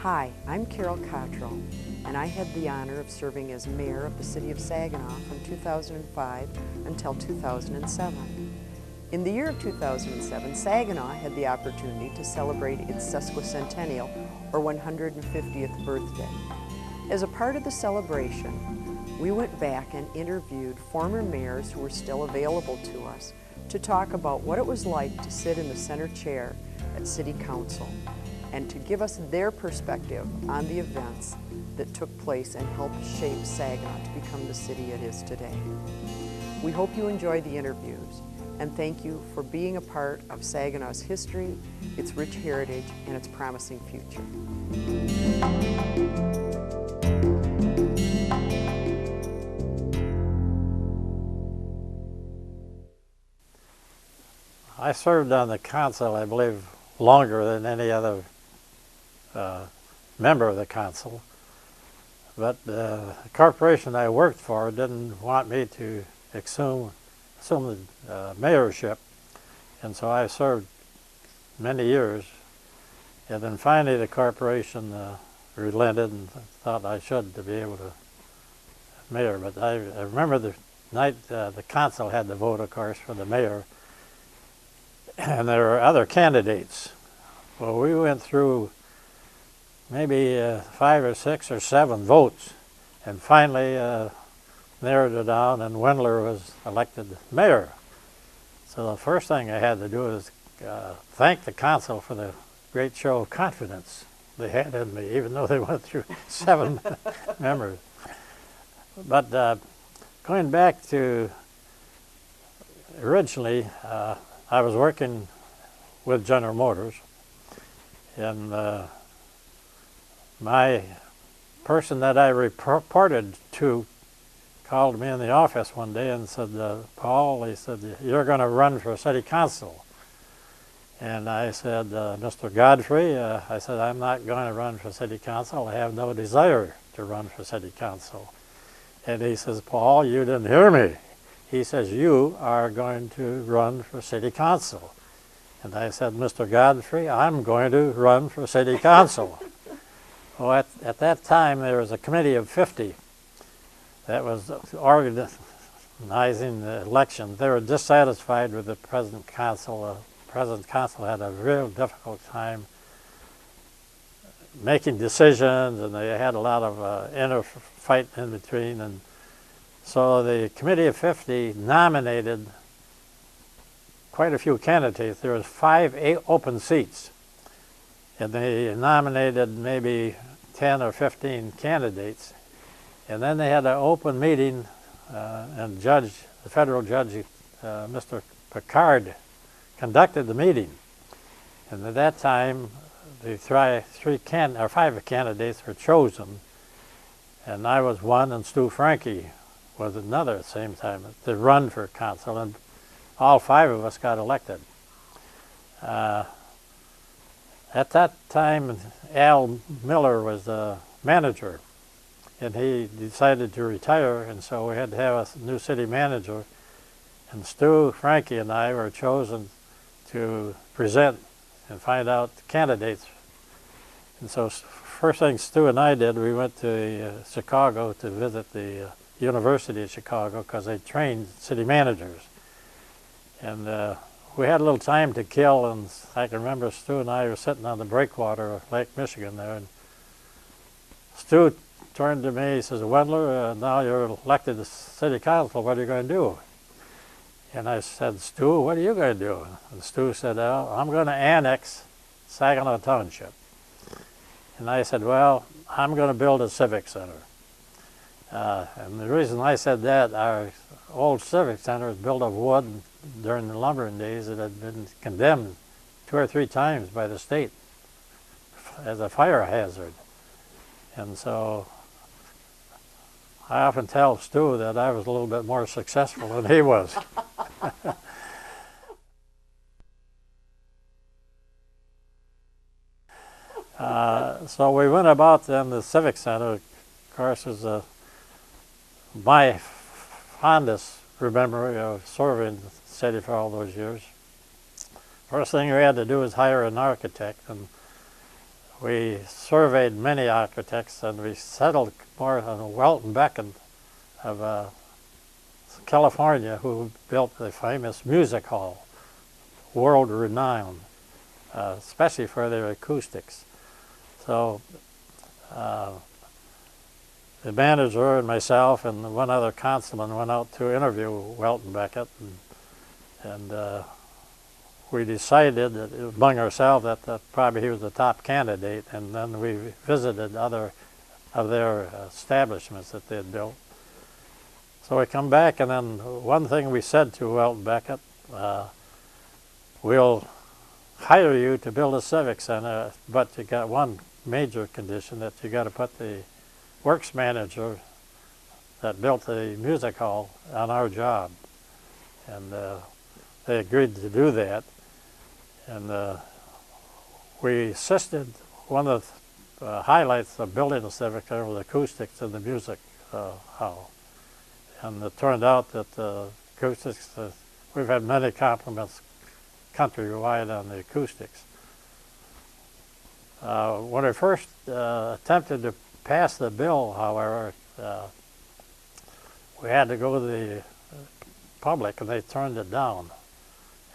Hi, I'm Carol Cottrell, and I had the honor of serving as mayor of the city of Saginaw from 2005 until 2007. In the year of 2007, Saginaw had the opportunity to celebrate its sesquicentennial, or 150th birthday. As a part of the celebration, we went back and interviewed former mayors who were still available to us to talk about what it was like to sit in the center chair at City Council and to give us their perspective on the events that took place and helped shape Saginaw to become the city it is today. We hope you enjoy the interviews, and thank you for being a part of Saginaw's history, its rich heritage, and its promising future. I served on the council, I believe, longer than any other member of the council, but the corporation I worked for didn't want me to assume the mayorship, and so I served many years, and then finally the corporation relented and thought I should to be able to mayor. But I remember the night the council had the vote, of course, for the mayor, and there were other candidates. Well, we went through maybe 5 or 6 or 7 votes, and finally narrowed it down, and Wendler was elected mayor. So the first thing I had to do was thank the council for the great show of confidence they had in me, even though they went through 7 members. But going back to originally, I was working with General Motors, and my person that I reported to called me in the office one day and said, Paul, he said, you're going to run for city council. And I said, Mr. Godfrey, I said, I'm not going to run for city council. I have no desire to run for city council. And he says, Paul, you didn't hear me. He says, you are going to run for city council. And I said, Mr. Godfrey, I'm going to run for city council. Well, at that time, there was a committee of 50 that was organizing the election. They were dissatisfied with the present council. The present council had a real difficult time making decisions, and they had a lot of inner fight in between. And so the committee of 50 nominated quite a few candidates. There was 5 open seats, and they nominated maybe 10 or 15 candidates. And then they had an open meeting, and the federal judge, Mr. Picard, conducted the meeting. And at that time, the 5 candidates were chosen, and I was one, and Stu Franke was another at the same time to run for council, and all 5 of us got elected. At that time, Al Miller was the manager, and he decided to retire, and so we had to have a new city manager. And Stu Franke and I were chosen to present and find out the candidates. And so first thing Stu and I did, we went to Chicago to visit the University of Chicago because they trained city managers. And we had a little time to kill, and I can remember Stu and I were sitting on the breakwater of Lake Michigan there, and Stu turned to me, he says, Wendler, now you're elected to city council, what are you going to do? And I said, Stu, what are you going to do? And Stu said, oh, I'm going to annex Saginaw Township. And I said, well, I'm going to build a civic center. And the reason I said that, our old civic center was built of wood during the lumbering days. It had been condemned 2 or 3 times by the state as a fire hazard. And so I often tell Stu that I was a little bit more successful than he was. So we went about then the Civic Center, of course, is my fondest memory of serving the city for all those years. First thing we had to do was hire an architect, and we surveyed many architects, and we settled more on Welton Beckett of California, who built the famous music hall, world renowned, especially for their acoustics. So the manager and myself and one other councilman went out to interview Welton Beckett, and we decided that among ourselves that probably he was the top candidate, and then we visited other of their establishments that they had built. So we come back, and then one thing we said to Welton Beckett, we'll hire you to build a civic center, but you got one major condition, that you got to put the works manager that built the music hall on our job. And they agreed to do that. And we assisted. One of the highlights of building a civic center was acoustics in the music hall. And it turned out that the acoustics, we've had many compliments countrywide on the acoustics. When we first attempted to pass the bill, however, we had to go to the public, and they turned it down.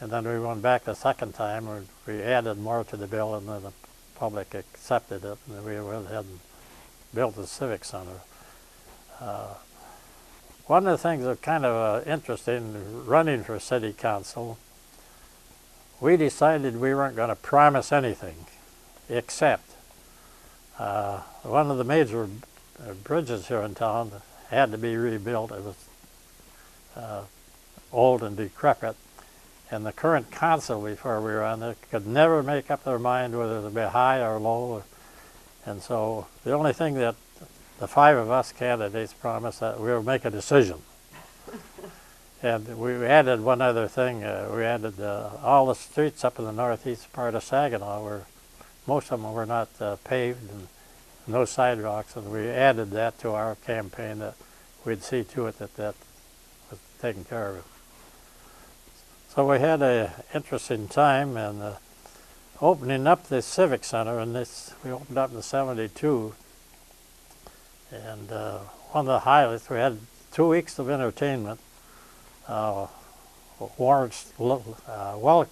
And then we went back the second time, and we added more to the bill, and then the public accepted it, and we went ahead and built the civic center. One of the things that kind of interesting running for city council, we decided we weren't going to promise anything, except one of the major bridges here in town had to be rebuilt. It was old and decrepit, and the current council before we were on it could never make up their mind whether it would be high or low. And so the only thing that the five of us candidates promised, that we would make a decision. And we added one other thing. We added all the streets up in the northeast part of Saginaw, where most of them were not paved and no sidewalks, and we added that to our campaign, that we'd see to it that that was taken care of. So we had an interesting time, and opening up the Civic Center, and we opened up in '72, and one of the highlights, we had 2 weeks of entertainment. Lawrence Welk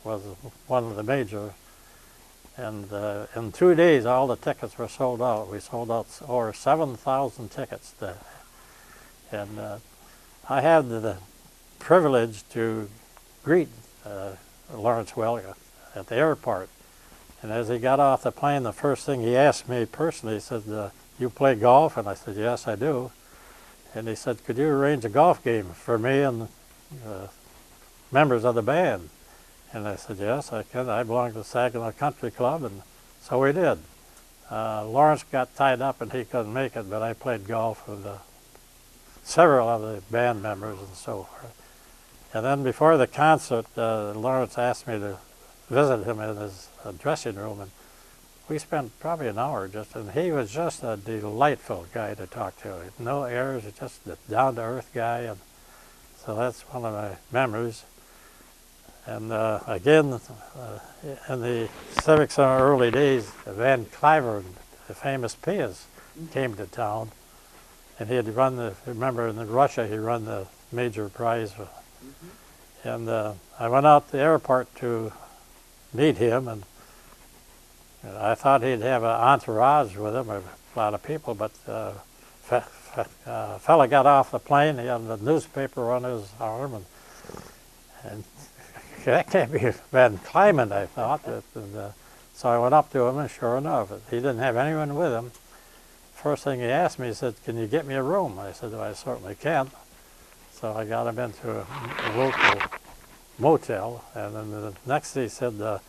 was one of the major, and in 2 days all the tickets were sold out. We sold out over 7,000 tickets there. And I had the privilege to greet Lawrence Welk at the airport. And as he got off the plane, the first thing he asked me personally, he said, "You play golf?" And I said, "Yes, I do." And he said, "Could you arrange a golf game for me and members of the band?" And I said, "Yes, I can. I belong to the Saginaw Country Club." And so we did. Lawrence got tied up and he couldn't make it, but I played golf with several of the band members and so forth. And then before the concert, Lawrence asked me to visit him in his dressing room, and we spent probably an hour and he was just a delightful guy to talk to. No airs, just a down-to-earth guy, and so that's one of my memories. And again, in the Civic Center early days, Van Cliver, the famous pianist, came to town, and he had run remember in Russia, he won the major prize. And I went out to the airport to meet him, and I thought he'd have an entourage with him, a lot of people, but a fella got off the plane, he had a newspaper on his arm, and that can't be Van Clement, I thought. So I went up to him, and sure enough, he didn't have anyone with him. First thing he asked me, he said, "Can you get me a room?" I said, "Well, I certainly can." So I got him into a local motel, and then the next he said,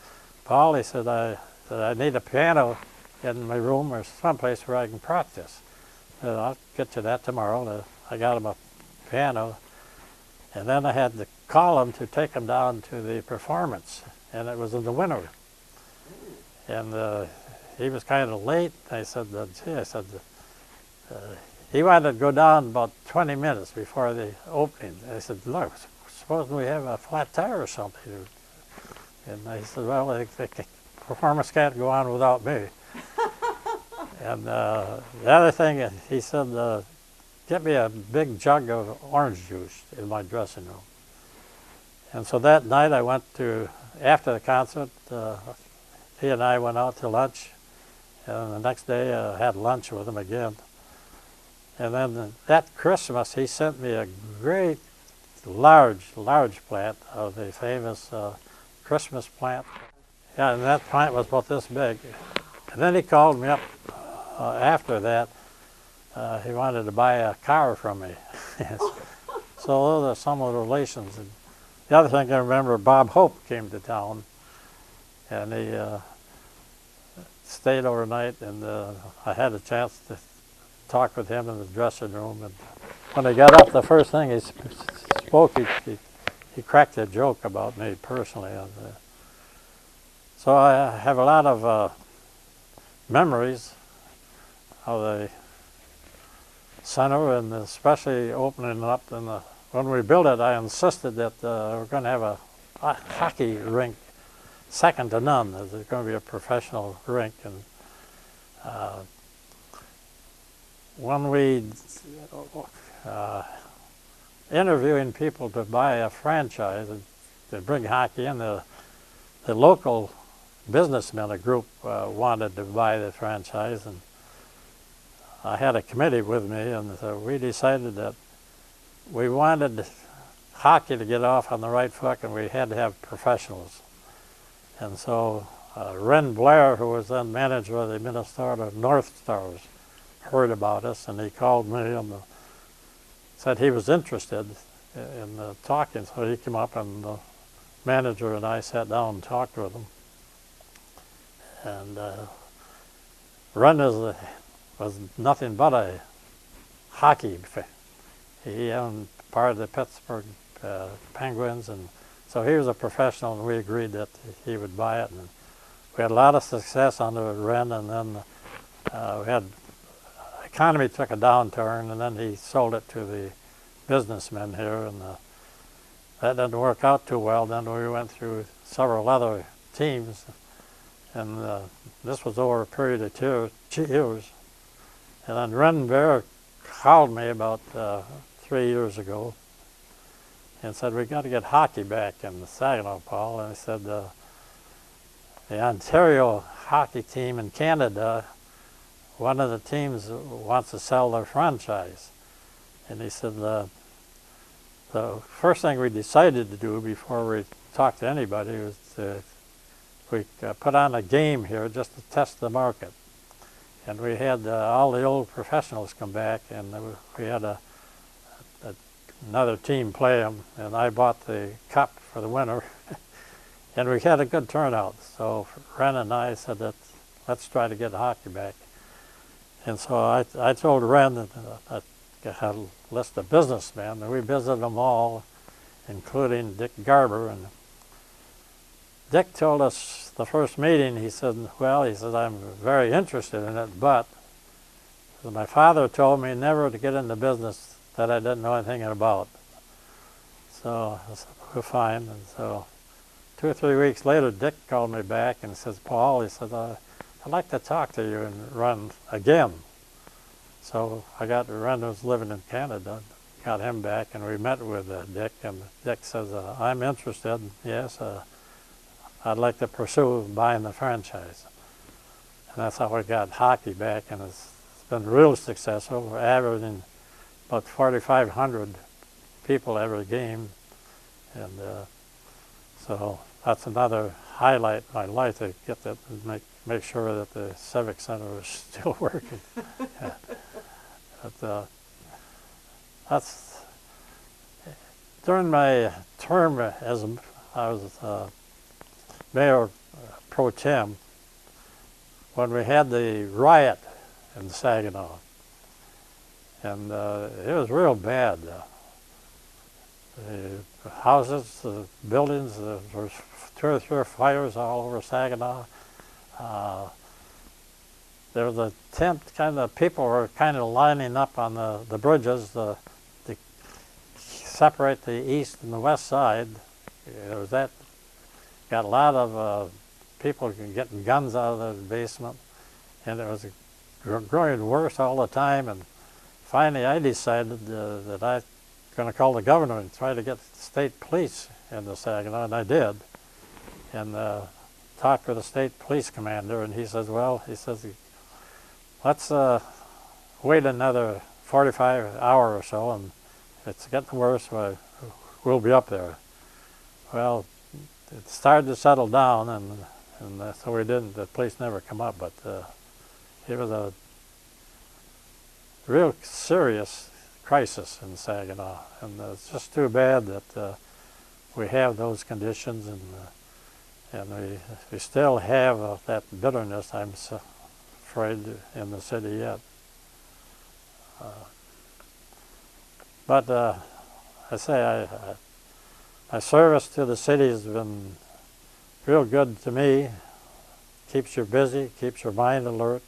"Paul," he said, I need a piano in my room or someplace where I can practice. I'll get you that tomorrow. I got him a piano, and then I had to call him to take him down to the performance, and it was in the winter. And he was kind of late. I said, he wanted to go down about 20 minutes before the opening. I said, "Look, suppose we have a flat tire or something." And I said, "Well, performance can't go on without me. And the other thing, he said, get me a big jug of orange juice in my dressing room. And so that night I went to, after the concert, he and I went out to lunch. And the next day I had lunch with him again. And then that Christmas he sent me a great large plant of the famous Christmas plant. Yeah, and that plant was about this big. And then he called me up after that. He wanted to buy a car from me. So those are some of the relations. And the other thing I remember, Bob Hope came to town, and he stayed overnight, and I had a chance to talk with him in the dressing room. And when I got up, the first thing he spoke, he cracked a joke about me personally. So I have a lot of memories of the center, and especially opening up. And when we built it, I insisted that we're going to have a hockey rink second to none. There's going to be a professional rink. And when we interviewing people to buy a franchise and to bring hockey in, the local businessmen, a group, wanted to buy the franchise, and I had a committee with me, and so we decided that we wanted hockey to get off on the right foot, and we had to have professionals. And so Ren Blair, who was then manager of the Minnesota North Stars, heard about us, and he called me and said he was interested in talking. So he came up, and the manager and I sat down and talked with him. And Ren was nothing but a hockey fan. He owned part of the Pittsburgh Penguins, and so he was a professional, and we agreed that he would buy it. And we had a lot of success under Ren, and then we had economy took a downturn, and then he sold it to the businessmen here, and that didn't work out too well. Then we went through several other teams, and this was over a period of 2 years. And then Ren Bear called me about 3 years ago and said, we got to get hockey back in the Saginaw, Paul. And he said, the Ontario hockey team in Canada, one of the teams wants to sell their franchise. And he said, the first thing we decided to do before we talked to anybody was we put on a game here just to test the market. And we had all the old professionals come back, and we had another team play them, and I bought the cup for the winner. And we had a good turnout. So Ren and I said that let's try to get hockey back. And so I told Ren that I had a list of businessmen, and we visited them all, including Dick Garber. And Dick told us the first meeting, he said, I'm very interested in it, but my father told me never to get into business that I didn't know anything about. So I said, we're fine. And so 2 or 3 weeks later, Dick called me back and says, Paul, he said, I'd like to talk to you and run again. So I got Ren, who was living in Canada, got him back, and we met with Dick, and Dick says, I'm interested, yes, I'd like to pursue buying the franchise. And that's how we got hockey back, and it's been real successful. We're averaging about 4,500 people every game, and so that's another highlight in my life, to get that, and make sure that the Civic Center is still working. Yeah. But that's during my term as I was Mayor Pro Tem, when we had the riot in Saginaw, and it was real bad. The houses, the buildings, there was 2 or 3 fires all over Saginaw. There was a tent, kind of people were kind of lining up on the bridges to separate the east and the west side. There was that. Got a lot of people getting guns out of the basement, and it was growing worse all the time. And finally, I decided that I was going to call the governor and try to get the state police into Saginaw, and I did. And talked with the state police commander, and he says, well, he says, let's wait another 45 hours or so, and if it's getting worse, we'll be up there. Well, it started to settle down, and so we didn't. The police never come up, but it was a real serious crisis in Saginaw, and it's just too bad that we have those conditions, and we still have that bitterness, I'm so afraid, in the city yet. But I say, my service to the city has been real good to me. Keeps you busy, keeps your mind alert.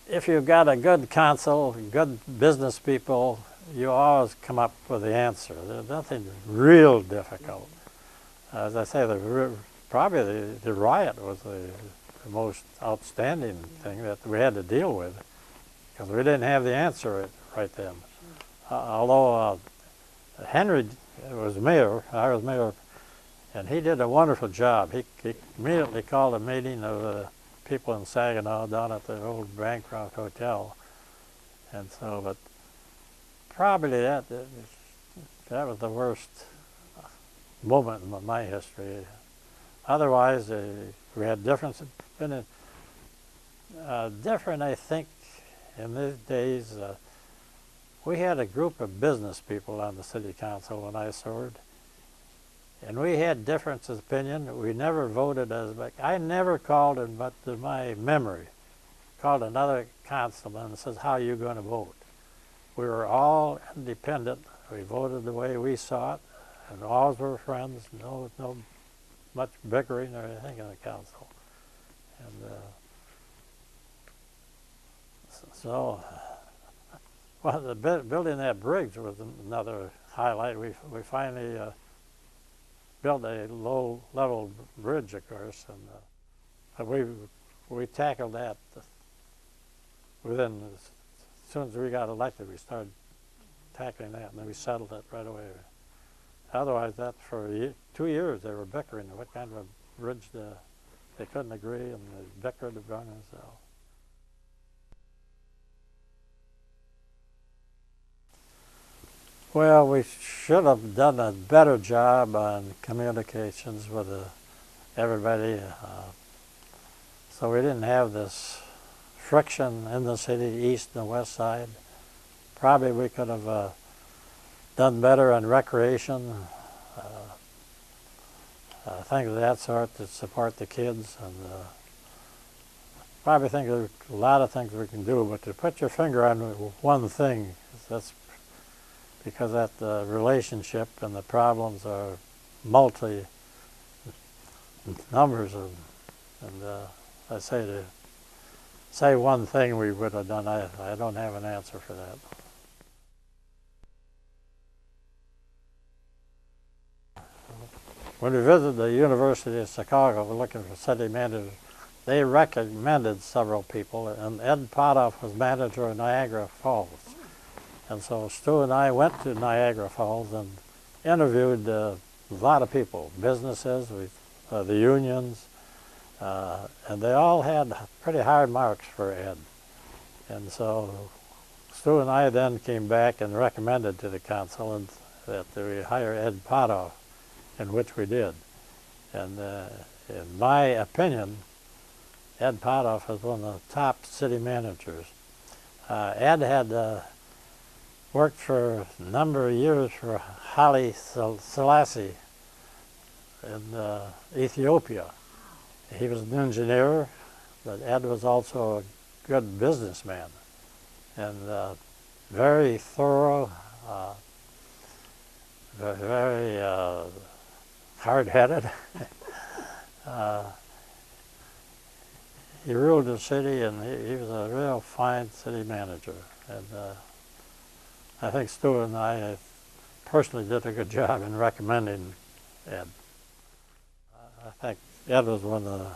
If you've got a good council, good business people, you always come up with the answer. There's nothing real difficult. As I say, probably the riot was the most outstanding thing that we had to deal with, because we didn't have the answer right then. Although Henry was mayor, I was mayor, and he did a wonderful job. He immediately called a meeting of people in Saginaw down at the old Bancroft Hotel, and so, but probably that was the worst moment in my history. Otherwise, we had different, different, I think, in these days. We had a group of business people on the city council when I served, and we had differences of opinion. We never voted I never called, but to my memory, called another councilman and says, how are you going to vote? We were all independent. We voted the way we saw it, and all were friends. No much bickering or anything in the council. And so, well, building that bridge was another highlight. We finally built a low-level bridge, of course, and we tackled that as soon as we got elected. We started tackling that, and then we settled it right away. Otherwise, that for 2 years they were bickering what kind of a bridge they couldn't agree, and they bickered among themselves. Well, we should have done a better job on communications with everybody, so we didn't have this friction in the city, east and west side. Probably we could have done better on recreation, things of that sort to support the kids, and probably think there's a lot of things we can do, but to put your finger on one thing, that's because that relationship and the problems are multi numbers of, and I say to say one thing we would have done, I don't have an answer for that. When we visited the University of Chicago, we're looking for city managers. They recommended several people, and Ed Potoff was manager of Niagara Falls. And so Stu and I went to Niagara Falls and interviewed a lot of people, businesses, the unions, and they all had pretty hard marks for Ed. And so Stu and I then came back and recommended to the council that we hire Ed Potoff, in which we did. And in my opinion, Ed Potoff was one of the top city managers. Ed had worked for a number of years for Haile Selassie in Ethiopia. He was an engineer, but Ed was also a good businessman, and very thorough, very hard-headed. He ruled the city, and he was a real fine city manager. And I think Stu and I personally did a good job in recommending Ed. I think Ed was one of the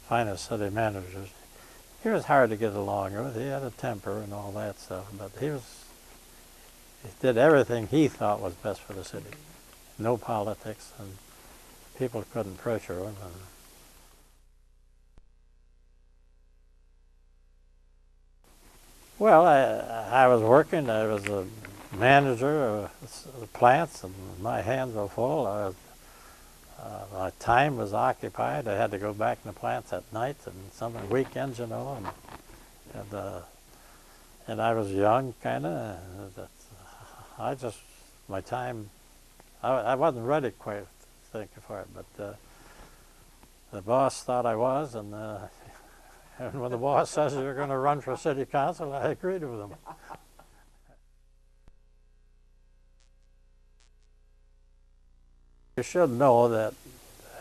finest city managers. He was hard to get along with. He had a temper and all that stuff, but he did everything he thought was best for the city. No politics, and people couldn't pressure him. Well, I was working. I was a manager of the plants, and my hands were full. My time was occupied. I had to go back in the plants at night and some weekends, you know, and I was young, kind of. My time, I wasn't ready quite thinking for it, but the boss thought I was, and when the boss says you're going to run for city council, I agreed with him. You should know that,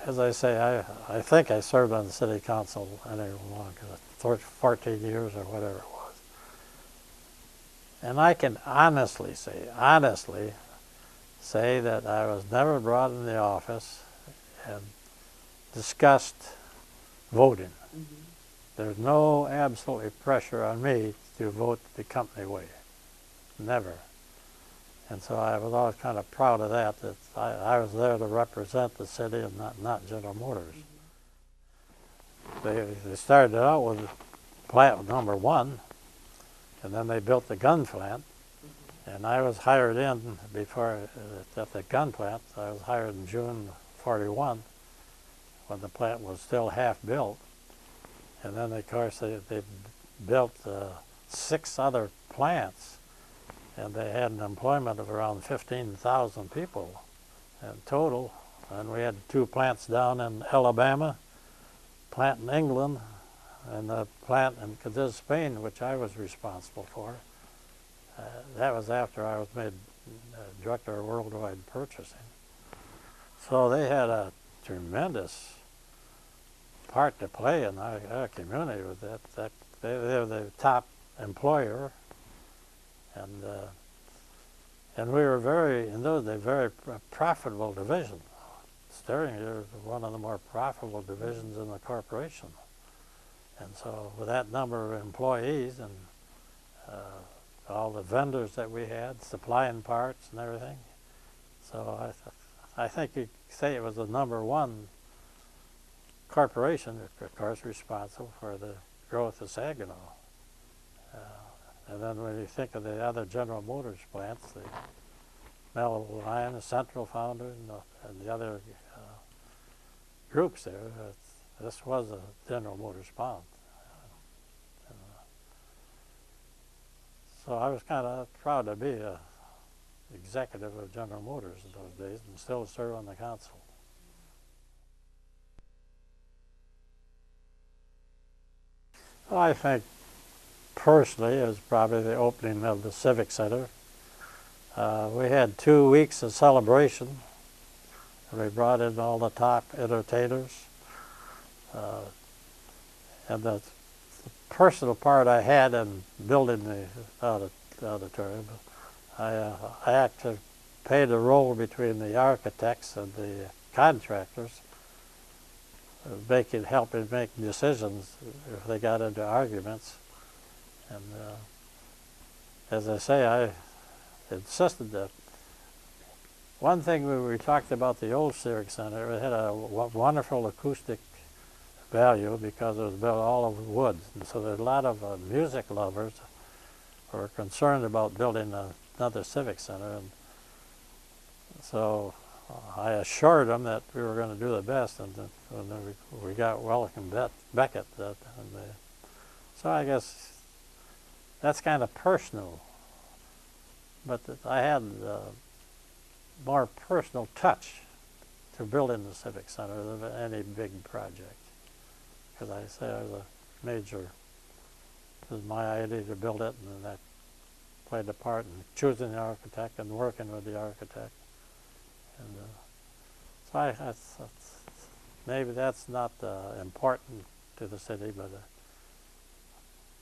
as I say, I think I served on the city council any longer, 14 years or whatever it was. And I can honestly say that I was never brought in the office and discussed voting. Mm-hmm. There's no absolutely pressure on me to vote the company way. Never. And so I was always kind of proud of that I was there to represent the city and not General Motors. Mm-hmm. They started out with plant number 1, and then they built the gun plant. Mm-hmm. And I was hired in before, at the gun plant. I was hired in June '41 when the plant was still half built. And then, of course, they built 6 other plants, and they had an employment of around 15,000 people in total. And we had 2 plants down in Alabama, plant in England, and a plant in Cadiz, Spain, which I was responsible for. That was after I was made director of worldwide purchasing. So they had a tremendous part to play in our community with that. They were the top employer, and we were in those days, very profitable division. Sterling was one of the more profitable divisions in the corporation. And so with that number of employees and all the vendors that we had, supplying parts and everything, so I think you could say it was the #1 corporation, of course, responsible for the growth of Saginaw. And then when you think of the other General Motors plants, the Melville Line, the Central Foundry, and the other groups there, this was a General Motors plant. So I was kind of proud to be a executive of General Motors in those days and still serve on the council. Well, I think personally it was probably the opening of the Civic Center. We had 2 weeks of celebration. We brought in all the top entertainers. And the personal part I had in building the auditorium, I had to play the role between the architects and the contractors, helping make decisions if they got into arguments. And as I say, I insisted that one thing we talked about the old Civic Center, it had a wonderful acoustic value because it was built all of wood. And so there's a lot of music lovers who were concerned about building another Civic Center. And so I assured them that we were going to do the best, and we got welcome Beckett. So I guess that's kind of personal. But I had more personal touch to building the Civic Center than any big project. Because I say I was a major, it was my idea to build it, and that played a part in choosing the architect and working with the architect. And so maybe that's not important to the city, but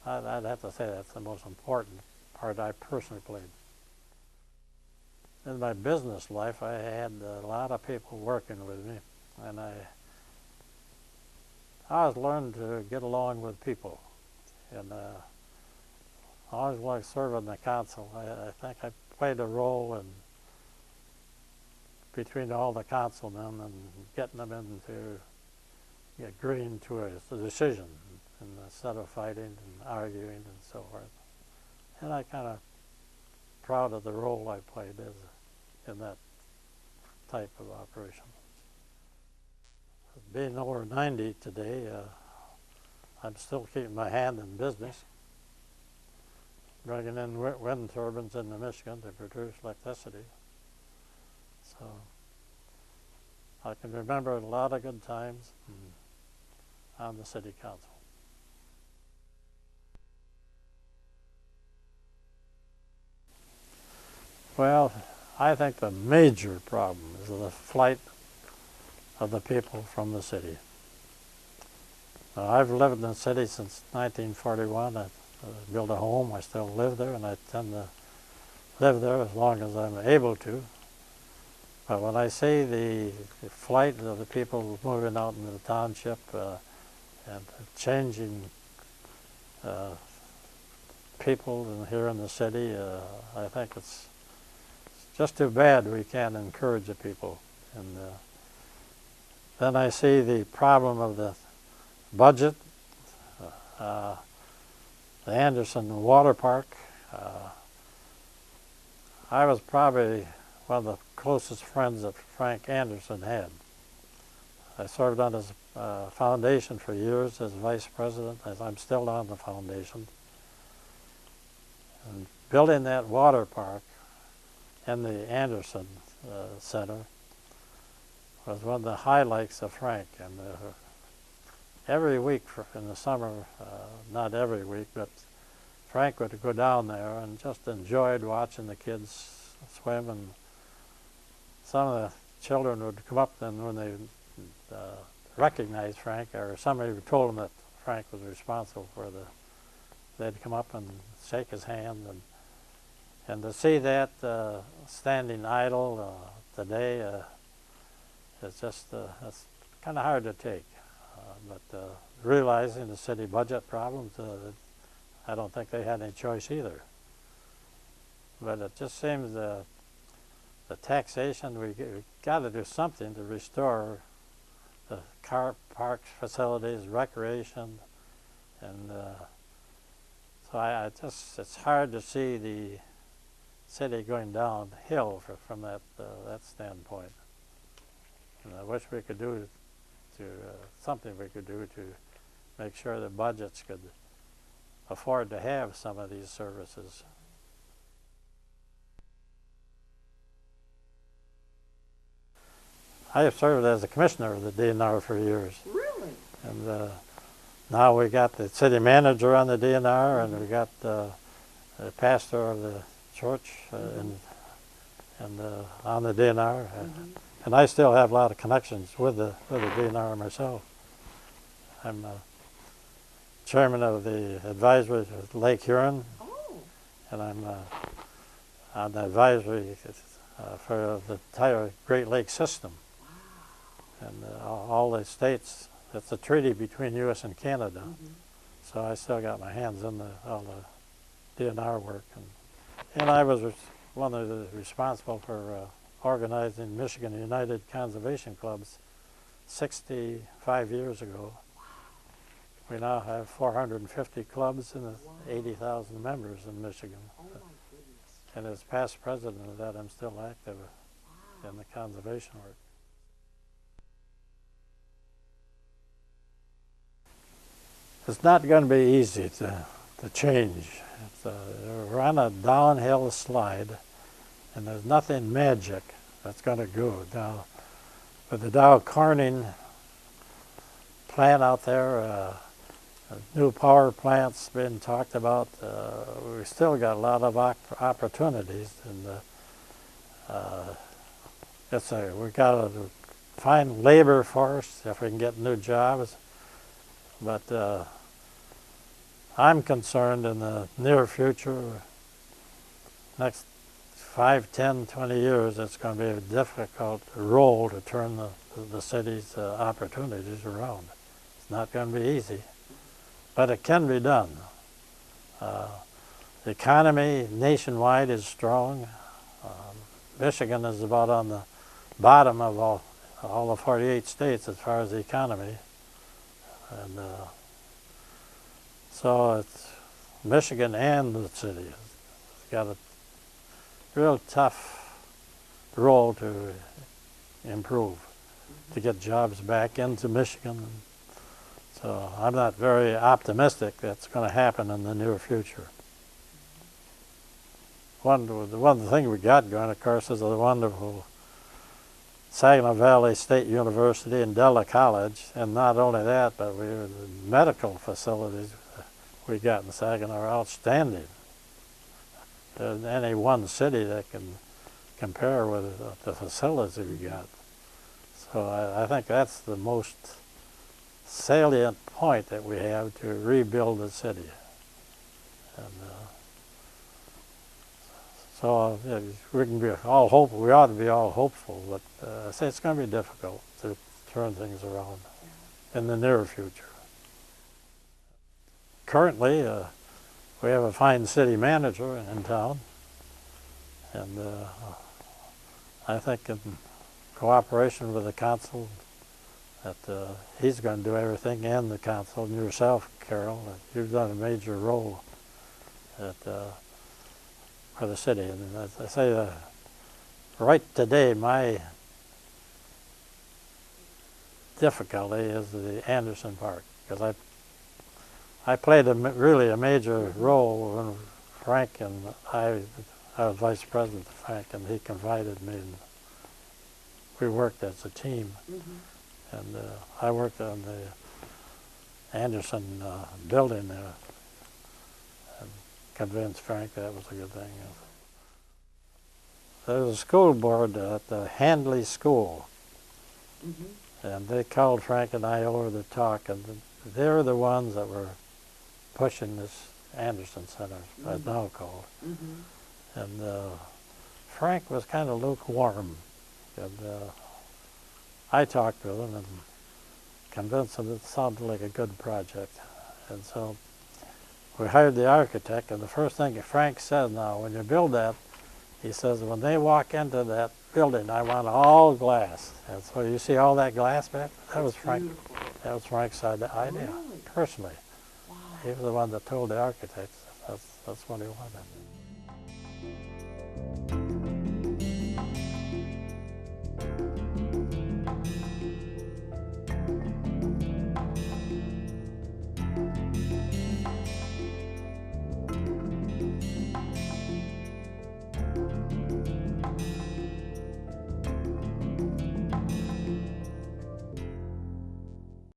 I'd have to say that's the most important part I personally played. in my business life, I had a lot of people working with me, and I always learned to get along with people, and I always liked serving the council. I think I played a role in between all the councilmen and getting them into agreeing to a decision instead of fighting and arguing and so forth. And I kind of proud of the role I played in that type of operation. Being over 90 today, I'm still keeping my hand in business, bringing in wind turbines into Michigan to produce electricity. So I can remember a lot of good times on the city council. Well, I think the major problem is the flight of the people from the city. Now, I've lived in the city since 1941. I built a home. I still live there, and I tend to live there as long as I'm able to. But when I see the flight of the people moving out into the township and changing people here in the city, I think it's just too bad we can't encourage the people. And then I see the problem of the budget, the Anderson Water Park. I was probably one of the closest friends that Frank Anderson had. I served on his foundation for years as vice president, as I'm still on the foundation. And building that water park in the Anderson Center was one of the highlights of Frank. And every week in the summer, not every week, but Frank would go down there and just enjoyed watching the kids swim. And some of the children would come up then when they recognized Frank, or somebody told them that Frank was responsible for they'd come up and shake his hand. And to see that standing idle today, it's just it's kind of hard to take. But realizing the city budget problems, I don't think they had any choice either. But it just seems the taxation, we got to do something to restore the car parks, facilities, recreation, and so I just, it's hard to see the city going downhill from that standpoint. And I wish we could do something we could do to make sure the budgets could afford to have some of these services. I have served as a commissioner of the DNR for years. Really? And now we got the city manager on the DNR, and we got the pastor of the church and on the DNR. And I still have a lot of connections with the DNR myself. I'm chairman of the advisory of Lake Huron, and I'm on the advisory for the entire Great Lakes system. And all the states, it's a treaty between U.S. and Canada. So I still got my hands in all the DNR work. And I was one of the responsible for organizing Michigan United Conservation Clubs 65 years ago. We now have 450 clubs and 80,000 members in Michigan. Oh my goodness. And as past president of that, I'm still active in the conservation work. It's not going to be easy to change. We're on a downhill slide, and there's nothing magic that's going to go. Now, with the Dow Corning plant out there, new power plants being talked about, we still got a lot of opportunities, and we got to find labor force if we can get new jobs. But I'm concerned in the near future, next 5, 10, 20 years, it's going to be a difficult role to turn the city's opportunities around. It's not going to be easy, but it can be done. The economy nationwide is strong. Michigan is about on the bottom of all the 48 states as far as the economy. And so it's Michigan and the city has got a real tough role to improve, to get jobs back into Michigan. So I'm not very optimistic that's going to happen in the near future. One thing we got going, of course, is the wonderful Saginaw Valley State University and Della College, and not only that, but the medical facilities we got in Saginaw are outstanding. There's any one city that can compare with the facilities we got. So I think that's the most salient point that we have to rebuild the city. And so we can be all hopeful. We ought to be all hopeful, but I say it's going to be difficult to turn things around in the near future. Currently, we have a fine city manager in town, and I think in cooperation with the council that he's going to do everything, and the council, and yourself, Carol, that you've done a major role for the city. And as I say, right today, my difficulty is the Anderson Park, because I played really a major role when Frank and I was vice president of Frank, and he confided me, and we worked as a team. Mm-hmm. And I worked on the Anderson building there, and convinced Frank that was a good thing. There was a school board at the Handley School, mm-hmm. and they called Frank and I over to talk, and they were the ones that were pushing this Anderson Center, mm-hmm. as now called. Mm-hmm. And Frank was kind of lukewarm, and I talked with him and convinced him it sounded like a good project. And so we hired the architect, and the first thing Frank said, now when you build that, he says, when they walk into that building, I want all glass. And so you see all that glass back? That was Frank. Beautiful. That was Frank's idea, really? Personally. Wow. He was the one that told the architects that's what he wanted.